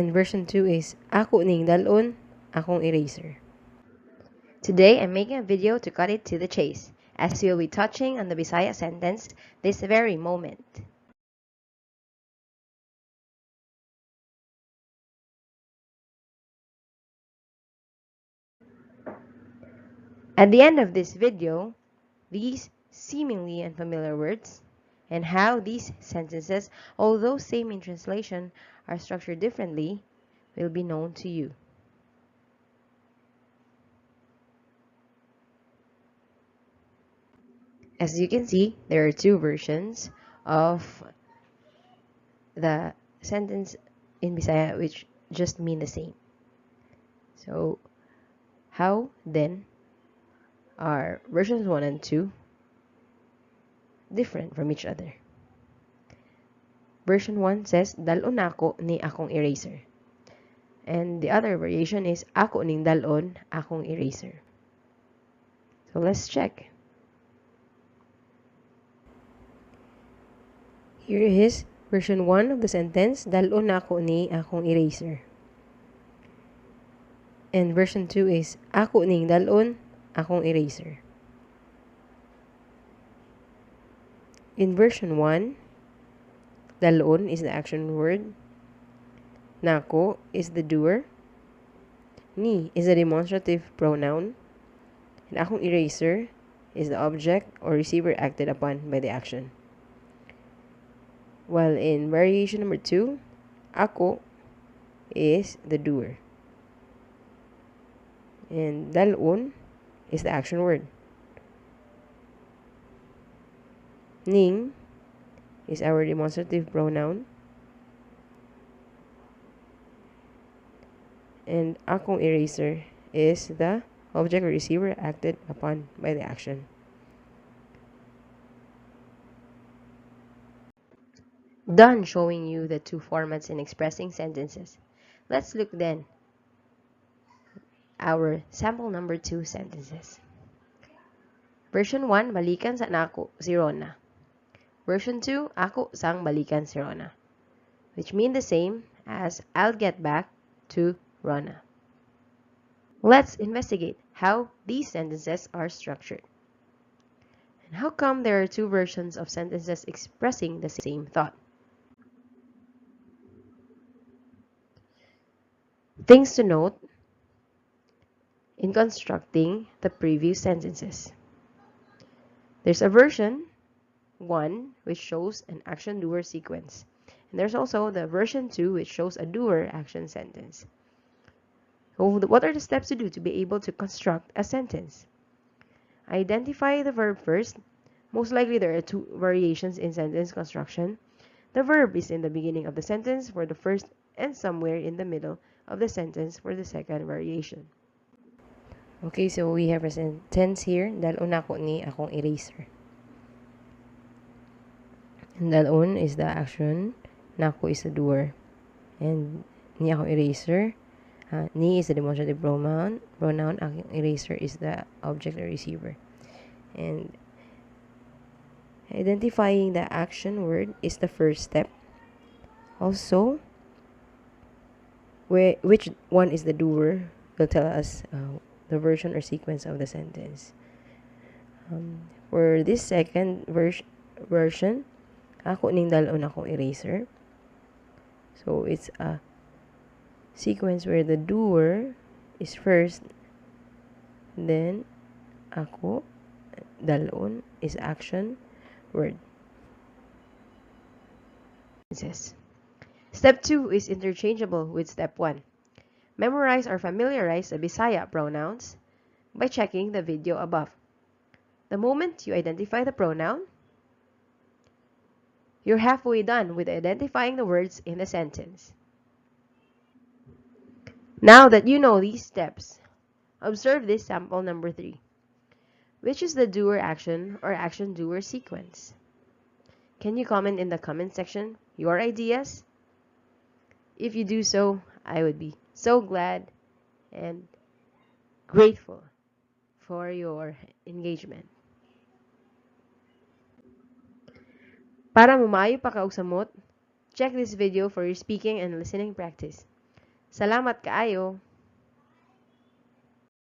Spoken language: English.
And version 2 is ako ning dalon, akong eraser. Today, I'm making a video to cut it to the chase, as we will be touching on the Bisaya sentence this very moment. At the end of this video, these seemingly unfamiliar words and how these sentences, although same in translation, are structured differently, will be known to you. As you can see, there are two versions of the sentence in Bisaya which just mean the same. So, how then are versions 1 and 2 different from each other? Version 1 says, dalon ako ni akong eraser. And the other variation is, ako ning dalon akong eraser. So let's check. Here is version 1 of the sentence, dalon ako ni akong eraser. And version 2 is, ako ning dalon akong eraser. In version 1, dalon is the action word, nako is the doer, ni is the demonstrative pronoun, and akong eraser is the object or receiver acted upon by the action. While in variation number 2, ako is the doer. And dalon is the action word. Ning is our demonstrative pronoun. And akong eraser is the object or receiver acted upon by the action. Done showing you the two formats in expressing sentences. Let's look then our sample number 2 sentences. Version 1, balikan sa nako si Rona. Version 2, ako sang balikan si Rona, which mean the same as I'll get back to Rona. Let's investigate how these sentences are structured. And how come there are two versions of sentences expressing the same thought? Things to note in constructing the previous sentences. There's a version 1 which shows an action-doer sequence. And there's also the version 2 which shows a doer-action sentence. So what are the steps to do to be able to construct a sentence? Identify the verb first. Most likely there are two variations in sentence construction. The verb is in the beginning of the sentence for the first and somewhere in the middle of the sentence for the second variation. Okay, so we have a sentence here, dalon ako ni akong eraser. And dalon is the action, nako is the doer. And ni akong eraser, ni is the demonstrative pronoun, akong eraser is the object or receiver. And identifying the action word is the first step. Also, which one is the doer will tell us the version or sequence of the sentence. For this second version, ako ning dalon akong eraser. So it's a sequence where the doer is first, then ako, dalon is action word. Step 2 is interchangeable with step 1. Memorize or familiarize the Bisaya pronouns by checking the video above. The moment you identify the pronoun, you're halfway done with identifying the words in the sentence. Now that you know these steps, observe this sample number 3. Which is the doer action or action doer sequence? Can you comment in the comment section your ideas? If you do so, I would be so glad and grateful for your engagement. Para mumayo pa ka og samot, check this video for your speaking and listening practice. Salamat kaayo.